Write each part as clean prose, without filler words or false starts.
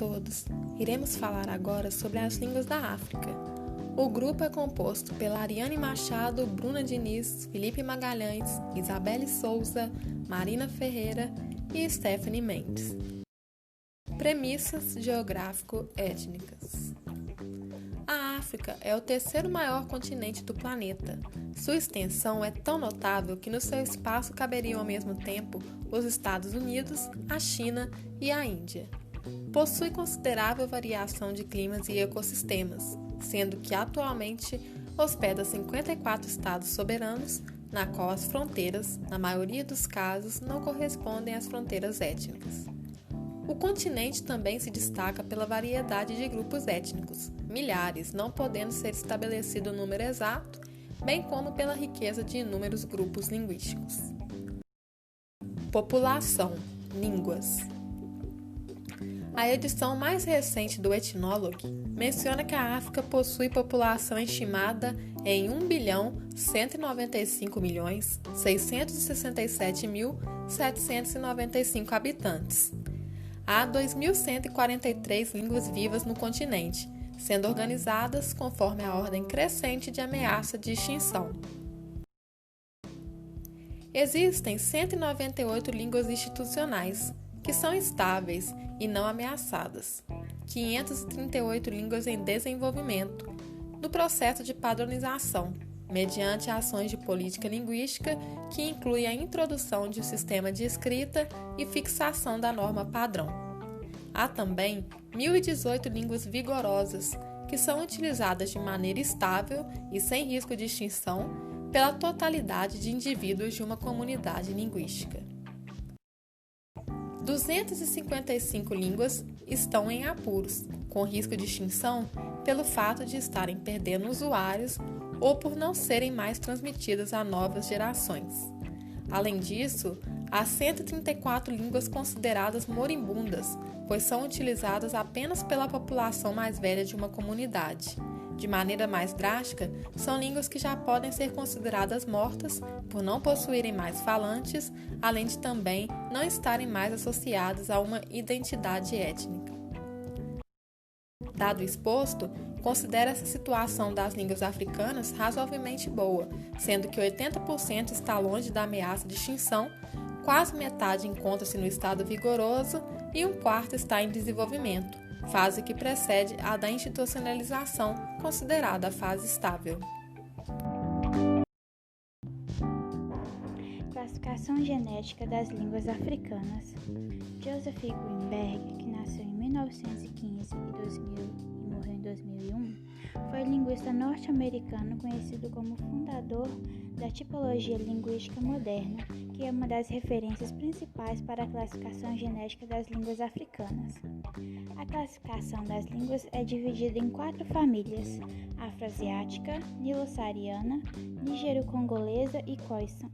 todos! Iremos falar agora sobre as línguas da África. O grupo é composto pela Ariane Machado, Bruna Diniz, Felipe Magalhães, Isabelle Souza, Marina Ferreira e Stephanie Mendes. Premissas geográfico-étnicas. A África é o terceiro maior continente do planeta. Sua extensão é tão notável que no seu espaço caberiam ao mesmo tempo os Estados Unidos, a China e a Índia. Possui considerável variação de climas e ecossistemas, sendo que atualmente hospeda 54 estados soberanos, na qual as fronteiras, na maioria dos casos, não correspondem às fronteiras étnicas. O continente também se destaca pela variedade de grupos étnicos, milhares, não podendo ser estabelecido o número exato, bem como pela riqueza de inúmeros grupos linguísticos. População, línguas. A edição mais recente do Ethnologue menciona que a África possui população estimada em 1.195.667.795 habitantes. Há 2.143 línguas vivas no continente, sendo organizadas conforme a ordem crescente de ameaça de extinção. Existem 198 línguas institucionais, que são estáveis e não ameaçadas, 538 línguas em desenvolvimento, no processo de padronização, mediante ações de política linguística que inclui a introdução de um sistema de escrita e fixação da norma padrão. Há também 1.018 línguas vigorosas, que são utilizadas de maneira estável e sem risco de extinção pela totalidade de indivíduos de uma comunidade linguística. 255 línguas estão em apuros, com risco de extinção pelo fato de estarem perdendo usuários ou por não serem mais transmitidas a novas gerações. Além disso, há 134 línguas consideradas moribundas, pois são utilizadas apenas pela população mais velha de uma comunidade. De maneira mais drástica, são línguas que já podem ser consideradas mortas por não possuírem mais falantes, além de também não estarem mais associadas a uma identidade étnica. Dado o exposto, considera essa situação das línguas africanas razoavelmente boa, sendo que 80% está longe da ameaça de extinção, quase metade encontra-se no estado vigoroso e um quarto está em desenvolvimento, fase que precede a da institucionalização, considerada a fase estável. Classificação genética das línguas africanas. Joseph Greenberg, que nasceu em 1915 e morreu em 2001, foi linguista norte-americano conhecido como fundador da tipologia linguística moderna, que é uma das referências principais para a classificação genética das línguas africanas. A classificação das línguas é dividida em 4 famílias: afroasiática, nilo-saariana, nigero-congolesa e khoisan.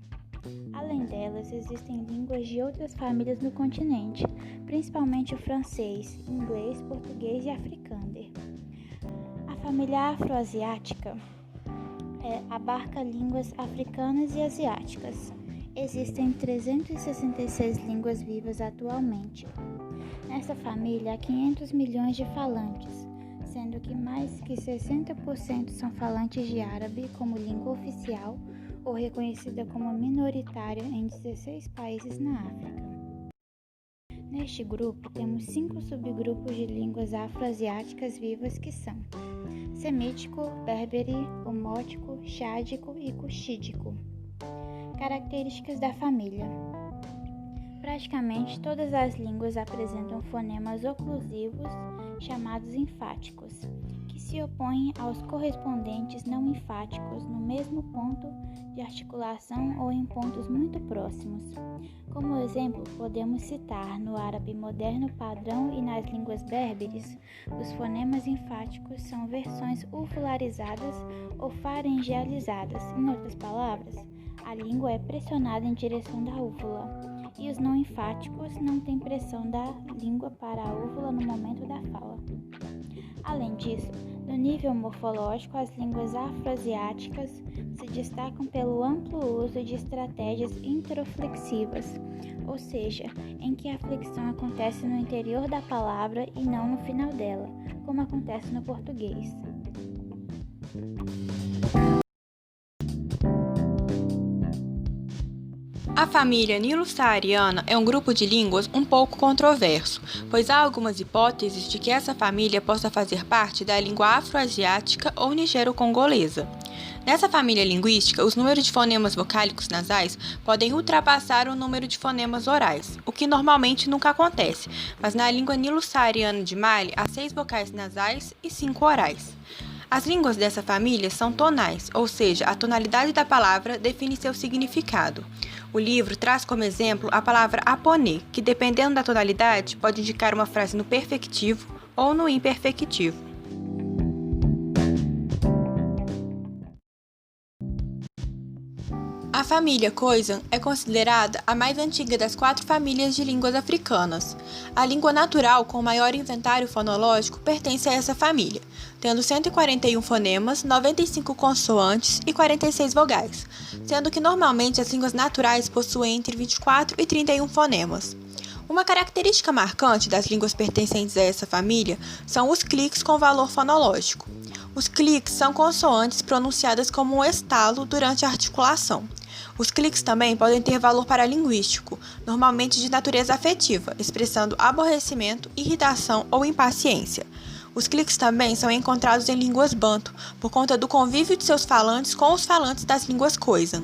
Além delas, existem línguas de outras famílias no continente, principalmente o francês, inglês, português e africâner. A família afroasiática abarca línguas africanas e asiáticas. Existem 366 línguas vivas atualmente. Nessa família há 500 milhões de falantes, sendo que mais que 60% são falantes de árabe como língua oficial ou reconhecida como minoritária em 16 países na África. Neste grupo, temos 5 subgrupos de línguas afroasiáticas vivas que são semítico, berbere, omótico, chádico e cuxídico. Características da família. Praticamente todas as línguas apresentam fonemas oclusivos, chamados enfáticos, que se opõem aos correspondentes não enfáticos no mesmo ponto de articulação ou em pontos muito próximos. Como exemplo, podemos citar no árabe moderno padrão e nas línguas berberes, os fonemas enfáticos são versões uvularizadas ou faringealizadas. Em outras palavras, a língua é pressionada em direção da úvula, e os não enfáticos não têm pressão da língua para a úvula no momento da fala. Além disso, No nível morfológico, as línguas afroasiáticas se destacam pelo amplo uso de estratégias introflexivas, ou seja, em que a flexão acontece no interior da palavra e não no final dela, como acontece no português. A família nilo-saariana é um grupo de línguas um pouco controverso, pois há algumas hipóteses de que essa família possa fazer parte da língua afroasiática ou nigero-congolesa. Nessa família linguística, os números de fonemas vocálicos nasais podem ultrapassar o número de fonemas orais, o que normalmente nunca acontece, mas na língua nilo-saariana de Mali há 6 vocais nasais e 5 orais. As línguas dessa família são tonais, ou seja, a tonalidade da palavra define seu significado. O livro traz como exemplo a palavra aponê, que dependendo da tonalidade pode indicar uma frase no perfectivo ou no imperfectivo. A família Khoisan é considerada a mais antiga das 4 famílias de línguas africanas. A língua natural com maior inventário fonológico pertence a essa família, tendo 141 fonemas, 95 consoantes e 46 vogais, sendo que normalmente as línguas naturais possuem entre 24 e 31 fonemas. Uma característica marcante das línguas pertencentes a essa família são os cliques com valor fonológico. Os cliques são consoantes pronunciadas como um estalo durante a articulação. Os cliques também podem ter valor paralinguístico, normalmente de natureza afetiva, expressando aborrecimento, irritação ou impaciência. Os cliques também são encontrados em línguas banto, por conta do convívio de seus falantes com os falantes das línguas Khoisan.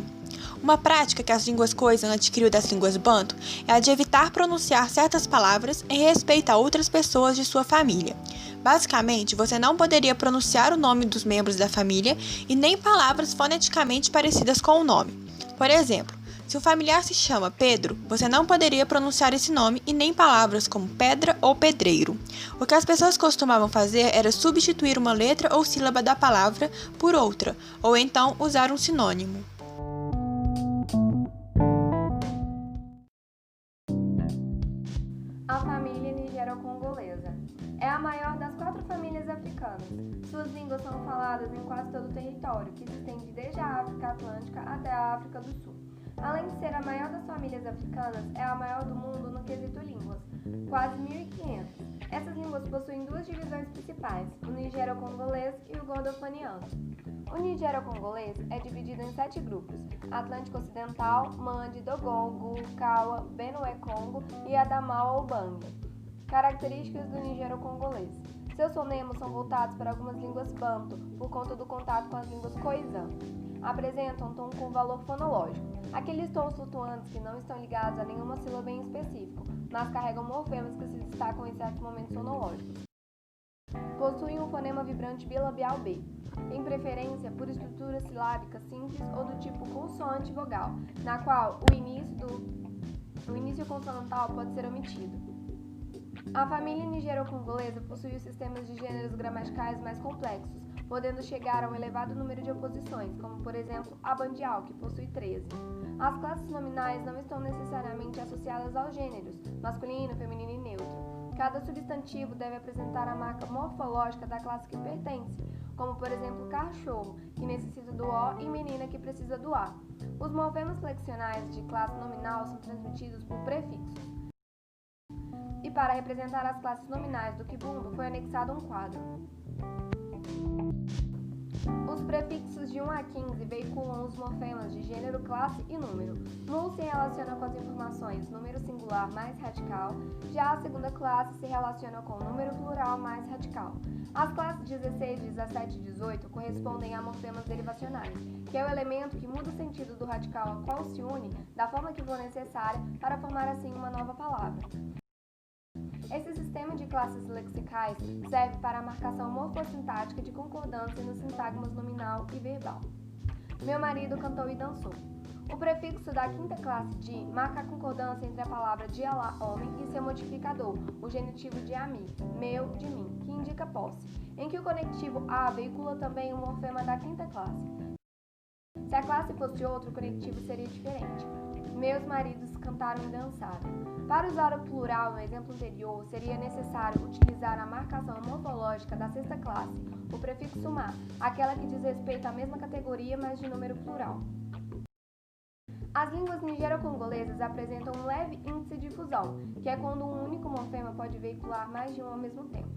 Uma prática que as línguas Khoisan adquiriu das línguas banto é a de evitar pronunciar certas palavras em respeito a outras pessoas de sua família. Basicamente, você não poderia pronunciar o nome dos membros da família e nem palavras foneticamente parecidas com o nome. Por exemplo, se um familiar se chama Pedro, você não poderia pronunciar esse nome e nem palavras como pedra ou pedreiro. O que as pessoas costumavam fazer era substituir uma letra ou sílaba da palavra por outra, ou então usar um sinônimo. A família nigero-congolesa é a maior das 4 famílias africanas. Suas línguas são faladas em quase todo o território, que se estende desde a África Atlântica até a África do Sul. Além de ser a maior das famílias africanas, é a maior do mundo no quesito línguas, quase 1.500. Essas línguas possuem 2 divisões principais, o nigero-congolês e o godofaniano. O nigero-congolês é dividido em 7 grupos: Atlântico Ocidental, Mande, Dogongo, Kawa, Benue-Congo e Adamawa-Ubangi. Características do nigero-congolês. Seus fonemas são voltados para algumas línguas banto, por conta do contato com as línguas Khoisan. Apresentam um tom com valor fonológico, aqueles tons flutuantes que não estão ligados a nenhuma sílaba em específico, mas carregam morfemas que se destacam em certos momentos fonológicos. Possuem um fonema vibrante bilabial B, em preferência por estrutura silábica simples ou do tipo consoante-vogal, na qual o início consonantal pode ser omitido. A família nigero-congolesa possui os sistemas de gêneros gramaticais mais complexos, podendo chegar a um elevado número de oposições, como por exemplo a bandial, que possui 13. As classes nominais não estão necessariamente associadas aos gêneros, masculino, feminino e neutro. Cada substantivo deve apresentar a marca morfológica da classe que pertence, como por exemplo cachorro, que necessita do O, e menina, que precisa do A. Os morfemas flexionais de classe nominal são transmitidos por prefixos. E para representar as classes nominais do Kibundo foi anexado um quadro. Os prefixos de 1 a 15 veiculam os morfemas de gênero, classe e número. No se relaciona com as informações número singular mais radical, já a segunda classe se relaciona com o número plural mais radical. As classes 16, 17 e 18 correspondem a morfemas derivacionais, que é o elemento que muda o sentido do radical a qual se une da forma que for necessária para formar assim uma nova palavra. Esse sistema de classes lexicais serve para a marcação morfossintática de concordância nos sintagmas nominal e verbal. Meu marido cantou e dançou. O prefixo da quinta classe de marca a concordância entre a palavra dialá, homem, e seu modificador, o genitivo de ami, meu, de mim, que indica posse, em que o conectivo a veicula também o morfema da quinta classe. Se a classe fosse outra, o conectivo seria diferente. Meus maridos cantaram e dançaram. Para usar o plural no exemplo anterior, seria necessário utilizar a marcação morfológica da sexta classe, o prefixo "ma", aquela que diz respeito à mesma categoria, mas de número plural. As línguas nigero-congolesas apresentam um leve índice de fusão, que é quando um único morfema pode veicular mais de um ao mesmo tempo.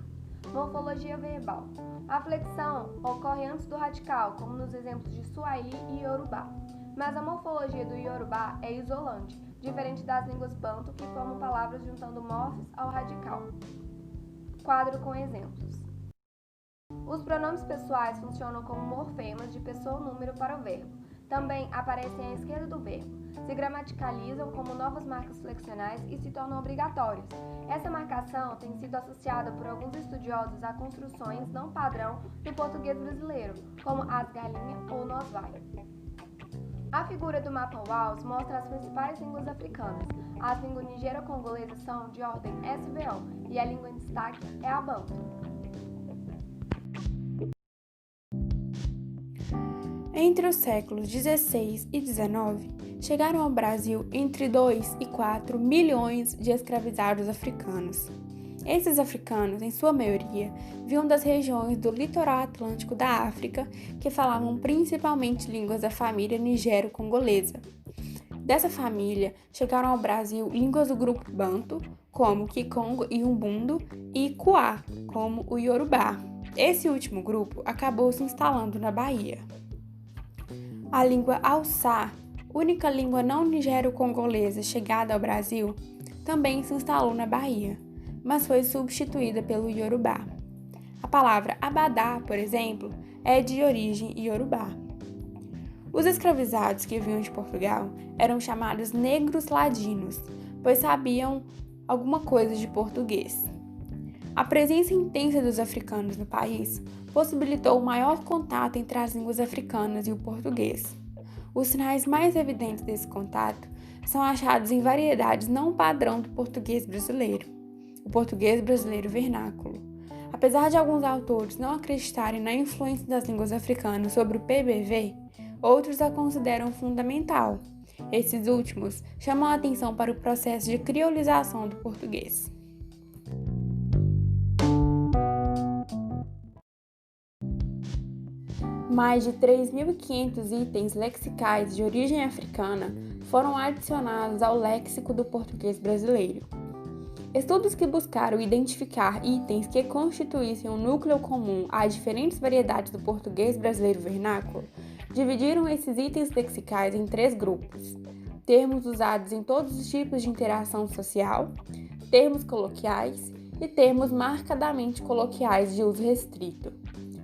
Morfologia verbal. A flexão ocorre antes do radical, como nos exemplos de Swahili e Yorubá. Mas a morfologia do Yorubá é isolante, diferente das línguas banto, que formam palavras juntando morfes ao radical. Quadro com exemplos. Os pronomes pessoais funcionam como morfemas de pessoa ou número para o verbo. Também aparecem à esquerda do verbo, se gramaticalizam como novas marcas flexionais e se tornam obrigatórias. Essa marcação tem sido associada por alguns estudiosos a construções não padrão do português brasileiro, como as galinha ou nós vai. A figura do mapa WAUS mostra as principais línguas africanas. As línguas nigero-congolesas são de ordem SVO e a língua em destaque é a banto. Entre os séculos 16 e 19, chegaram ao Brasil entre 2 e 4 milhões de escravizados africanos. Esses africanos, em sua maioria, vinham das regiões do litoral atlântico da África, que falavam principalmente línguas da família nigero-congolesa. Dessa família, chegaram ao Brasil línguas do grupo Banto, como Kikongo e Umbundo, e Kwa, como o Yorubá. Esse último grupo acabou se instalando na Bahia. A língua Hausa, única língua não nigero-congolesa chegada ao Brasil, também se instalou na Bahia, mas foi substituída pelo Yorubá. A palavra abadá, por exemplo, é de origem Yorubá. Os escravizados que vinham de Portugal eram chamados negros ladinos, pois sabiam alguma coisa de português. A presença intensa dos africanos no país possibilitou o maior contato entre as línguas africanas e o português. Os sinais mais evidentes desse contato são achados em variedades não padrão do português brasileiro, o português brasileiro vernáculo. Apesar de alguns autores não acreditarem na influência das línguas africanas sobre o PBV, outros a consideram fundamental. Esses últimos chamam a atenção para o processo de criolização do português. Mais de 3.500 itens lexicais de origem africana foram adicionados ao léxico do português brasileiro. Estudos que buscaram identificar itens que constituíssem um núcleo comum a diferentes variedades do português brasileiro vernáculo dividiram esses itens lexicais em 3 grupos: termos usados em todos os tipos de interação social, termos coloquiais e termos marcadamente coloquiais de uso restrito.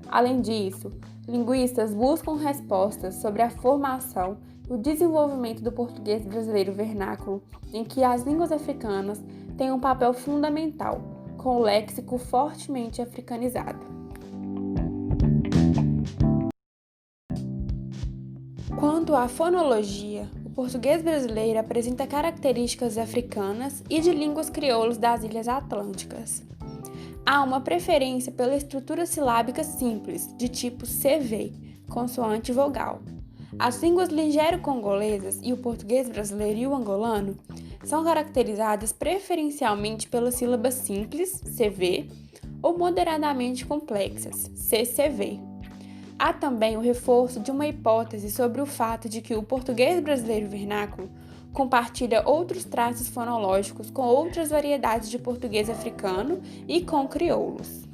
Além disso, linguistas buscam respostas sobre a formação e o desenvolvimento do português brasileiro vernáculo, em que as línguas africanas têm um papel fundamental, com o léxico fortemente africanizado. Quanto à fonologia, o português brasileiro apresenta características africanas e de línguas crioulas das Ilhas Atlânticas. Há uma preferência pela estrutura silábica simples, de tipo CV, consoante e vogal. As línguas nigero-congolesas e o português brasileiro e o angolano são caracterizadas preferencialmente pelas sílabas simples, CV, ou moderadamente complexas, CCV. Há também o reforço de uma hipótese sobre o fato de que o português brasileiro vernáculo compartilha outros traços fonológicos com outras variedades de português africano e com crioulos.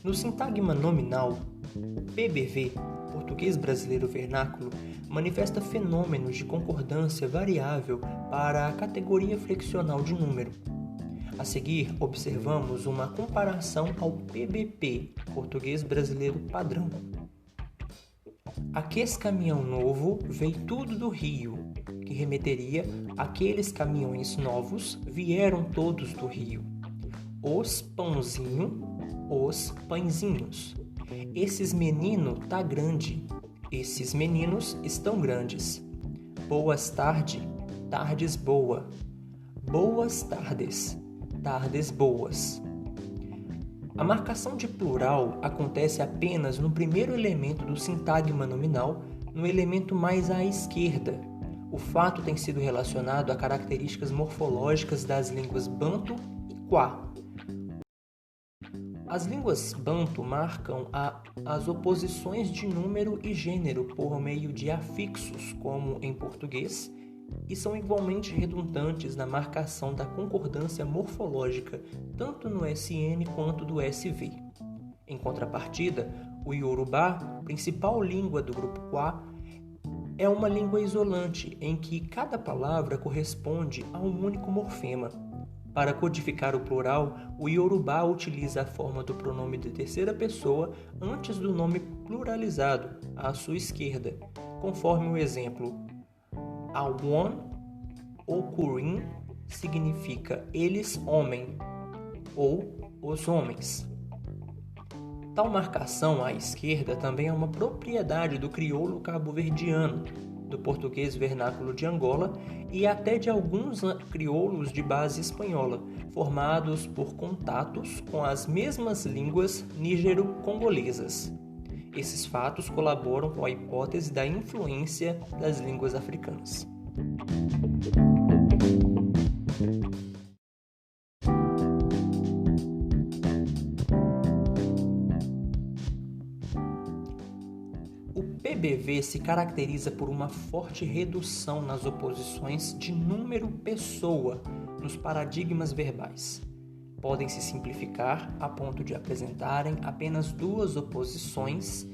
No sintagma nominal, o PBV, português brasileiro vernáculo, manifesta fenômenos de concordância variável para a categoria flexional de número. A seguir, observamos uma comparação ao PBP, português brasileiro padrão. Aqueles caminhão novo veio tudo do Rio, que remeteria aqueles caminhões novos vieram todos do Rio. Os pãozinho, os pãezinhos. Esses menino tá grande, esses meninos estão grandes. Boas tarde, tardes boa. Boas tardes, tardes boas. A marcação de plural acontece apenas no primeiro elemento do sintagma nominal, no elemento mais à esquerda. O fato tem sido relacionado a características morfológicas das línguas Banto e Kwa. As línguas Banto marcam as oposições de número e gênero por meio de afixos, como em português, e são igualmente redundantes na marcação da concordância morfológica, tanto no SN quanto do SV. Em contrapartida, o Iorubá, principal língua do grupo Kwa, é uma língua isolante em que cada palavra corresponde a um único morfema. Para codificar o plural, o Iorubá utiliza a forma do pronome de terceira pessoa antes do nome pluralizado, à sua esquerda, conforme o exemplo. Awon ou Kurin significa eles homem ou os homens. Tal marcação à esquerda também é uma propriedade do crioulo cabo-verdiano, do português vernáculo de Angola e até de alguns crioulos de base espanhola, formados por contatos com as mesmas línguas nígero-congolesas. Esses fatos colaboram com a hipótese da influência das línguas africanas. O PBV se caracteriza por uma forte redução nas oposições de número-pessoa nos paradigmas verbais. Podem se simplificar a ponto de apresentarem apenas duas oposições,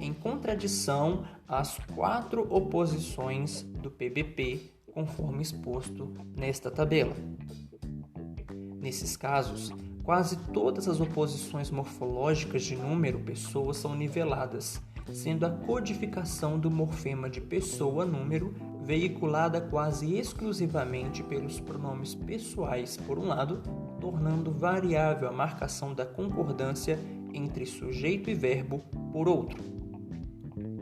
em contradição às 4 oposições do PBP, conforme exposto nesta tabela. Nesses casos, quase todas as oposições morfológicas de número-pessoa são niveladas, sendo a codificação do morfema de pessoa-número veiculada quase exclusivamente pelos pronomes pessoais, por um lado, tornando variável a marcação da concordância entre sujeito e verbo, por outro.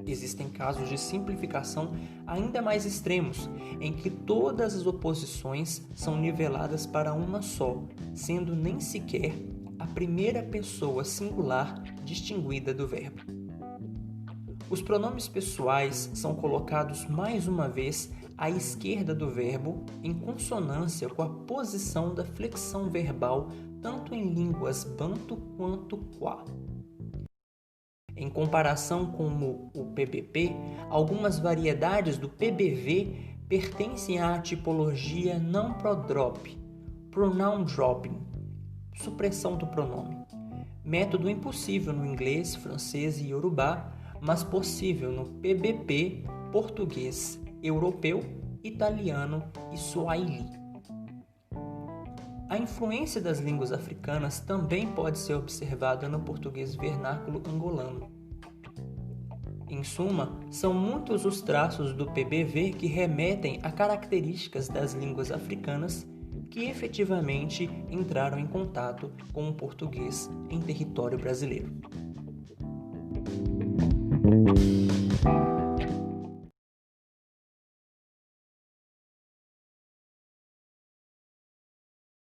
Existem casos de simplificação ainda mais extremos, em que todas as oposições são niveladas para uma só, sendo nem sequer a primeira pessoa singular distinguida do verbo. Os pronomes pessoais são colocados mais uma vez à esquerda do verbo, em consonância com a posição da flexão verbal, tanto em línguas Banto quanto Kwa. Em comparação com o PBP, algumas variedades do PBV pertencem à tipologia non-prodrop, pronoun dropping, supressão do pronome. Método impossível no inglês, francês e iorubá, mas possível no PBP, português, europeu, italiano e swahili. A influência das línguas africanas também pode ser observada no português vernáculo angolano. Em suma, são muitos os traços do PBV que remetem a características das línguas africanas que efetivamente entraram em contato com o português em território brasileiro.